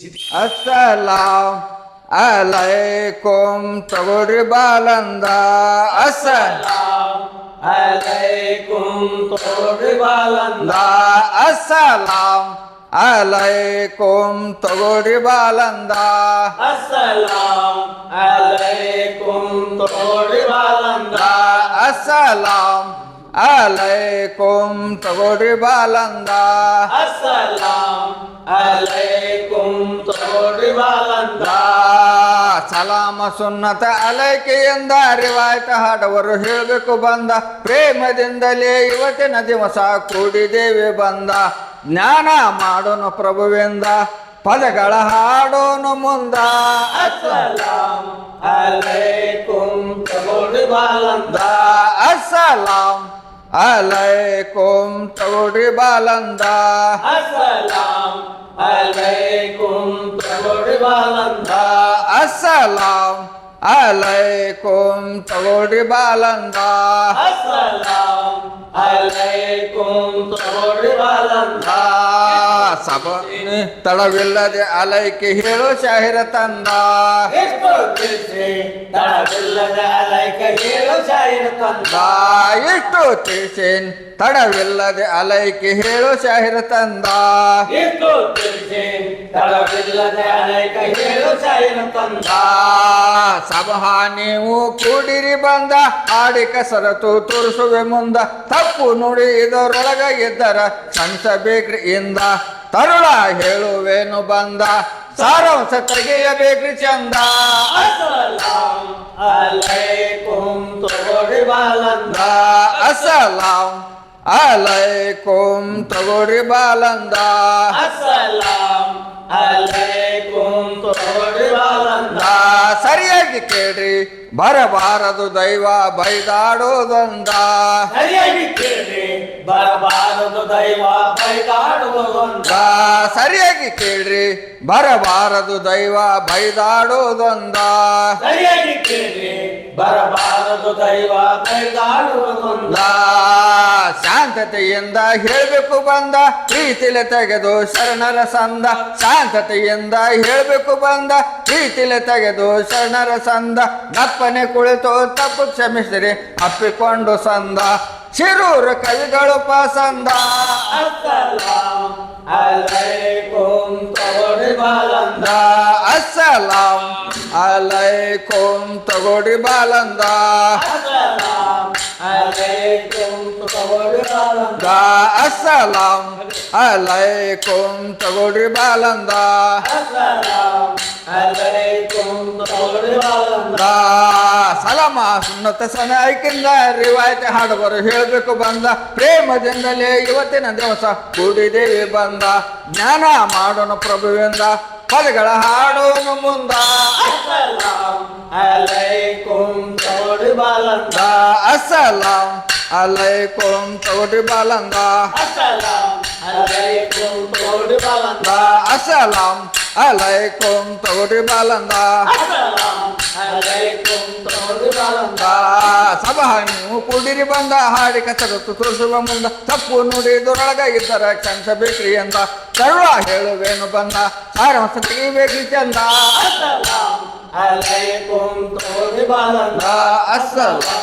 Assalam alaikum tagori balanda. Assalam alaikum tagori balanda. Assalam alaikum tagori balanda. Assalam alaikum tagori balanda. Assalam alaikum tagori balanda. Assalam alaikum tagori balanda. ಸಲಾಮ ಸುನ್ನತ ಅಲೈಕೆ ಎಂದ ರಿವಾಯತ ಹಾಡವರು ಹೇಳಬೇಕು ಬಂದ ಪ್ರೇಮದಿಂದಲೇ ಇವತ್ತಿನ ದಿವಸ ಕೂಡಿದೇವೆ ಬಂದ ಜ್ಞಾನ ಮಾಡೋನು ಪ್ರಭುವೆಂದ ಪದಗಳ ಹಾಡೋನು ಮುಂದ Assalam alaikum tagori balanda. ಅಸ್ಸಲಾಂ ಅಲೈಕುಂ ತಗೋಡಿ ಬಾಲಂದ Assalam alaikum tagori balanda. ಅಸ್ಸಲಾಂ ಅಲೈಕುಂ ತಗೋಡಿ ಬಾಲಂದ Assalam alaikum tagori balanda. ಸಭ ತಡವಿಲ್ಲದೆ ಅಲೈಕೆ ಹೇಳು ಶಾಹಿರ ತಂದ ಎಷ್ಟು ತಿಳಿಸಿ ತಡವಿಲ್ಲದ ಅಲೈಕ ಹೇಳು ಶಾಹಿರ ತಂದ. ಎಷ್ಟು ತಿಳಿಸೇನ್ ತಡವಿಲ್ಲದೆ ಅಲೈಕೆ ಹೇಳು ಶಾಹಿರ ತಂದ ಎಷ್ಟು ತಿಳಿಸಿ ತಡವಿಲ್ಲದ ಅಲೈಕ ಹೇಳು ಶಾಹಿರ ತಂದ. ಸಭಾ ನೀವು ಕೂಡಿರಿ ಬಂದ ಆಡಿ ಕಸರತು ತೋರಿಸುವೆ ಮುಂದ ತಪ್ಪು ನುಡಿ ಇದರೊಳಗ ಇದ್ದರ ಸಣಿಸಬೇಕ್ರಿ ಇಂದ ತರುಳ ಹೇಳುವೇನು ಬಂದ ಸಾರಾಂಶ ತೆಗೆಯಬೇಕ್ರಿ ಚಂದ Assalam alaikum tagori balanda. ಅಸ್ಸಲಾಂ ಅಲೈಕುಂ ತಗೋರಿ ಬಾಲಂದ Assalam alaikum tagori balanda. ಸರಿಯಾಗಿ ಕೇಳ್ರಿ ಬರಬಾರದು ದೈವ ಬೈದಾಡೋದೊಂದ ಸರಿಯಾಗಿ ಕೇಳಿ ಬರಬಾರದು ದೈವ ಬೈದಾಡುವುದೊಂದ. ಸರಿಯಾಗಿ ಕೇಳ್ರಿ ಬರಬಾರದು ದೈವ ಬೈದಾಡೋದೊಂದ ಸರಿಯಾಗಿ ಕೇಳಿ ಬರಬಾರದು ದೈವ ಬೈದಾಡುವುದೊಂದ. ಶಾಂತತೆಯಿಂದ ಹೇಳ್ಬೇಕು ಬಂದ ಪ್ರೀತಿಲೆ ತೆಗೆದು ಶರಣರ ಸಂದ ಶಾಂತತೆಯಿಂದ ಹೇಳ್ಬೇಕು ಬಂದ ಪ್ರೀತಿಲೆ ತೆಗೆದು ಶರಣರ ಸಂದ ನಪ್ಪನೆ ಕುಳಿತು ತಪ್ಪು ಕ್ಷಮಿಸಿರಿ ಅಪ್ಪಿಕೊಂಡು ಸಂದ ಶಿರೂರು ಕವಿಗಳು ಪಸಂದ Assalam alaikum tagori balanda. ಅಸ್ಸಲಾಂ ಅಲೈಕುಂ ತಗೋಡಿ ಬಾಲಂದ Assalam alaikum tagori balanda. ಅಸ್ಸಲಾಂ ಅಲೈಕುಂ ತಗೋಡಿ ಬಾಲಂದ Assalam alaikum tagori balanda. ಸಲಾಮ ಸುನ್ನತ ಸನ ಐಕಿಂದ ರಿವಾಯತೆ ಹಾಡುವರು ಹೇಳಬೇಕು ಬಂದ ಪ್ರೇಮದಿಂದಲೇ ಇವತ್ತಿನ ದಿವಸ ಕೂಡಿದೇವಿ ಬಂದ ಜ್ಞಾನ ಮಾಡೋನು ಪ್ರಭುವಿಂದ ಪದಗಳ ಹಾಡೋನು ಮುಂದ Assalam alaikum tagori balanda. ಅಸ್ಸಲಾಂ ಅಲೈಕುಂ ತಗೋಡಿ ಬಾಲಂದ Assalam alaikum tagori balanda. ಅಸ್ಸಲಾಂ ಅಲೈಕುಂ ತಗೋಡಿ ಬಾಲಂದ Assalam alaikum tagori balanda. ಸಭಾ ನೀವು ಕೂಡಿರಿ ಬಂದ ಹಾಡಿ ಕಸರತ್ತು ತೋರಿಸುವ ಮುಂದ ತಪ್ಪು ನುಡಿದೊಳಗ ಇದ್ದರ ಕ್ಷಮಿಸಬೇಕ್ರಿ ಎಂದ ತರುಳ ಹೇಳುವೇನು ಬಂದ ಸಾರಾಂಶ ತೆಗಿಬೇಕ್ರಿ ಚಂದ Assalam alaikum tagori balanda. ಅಸ್ಸಲಾಂ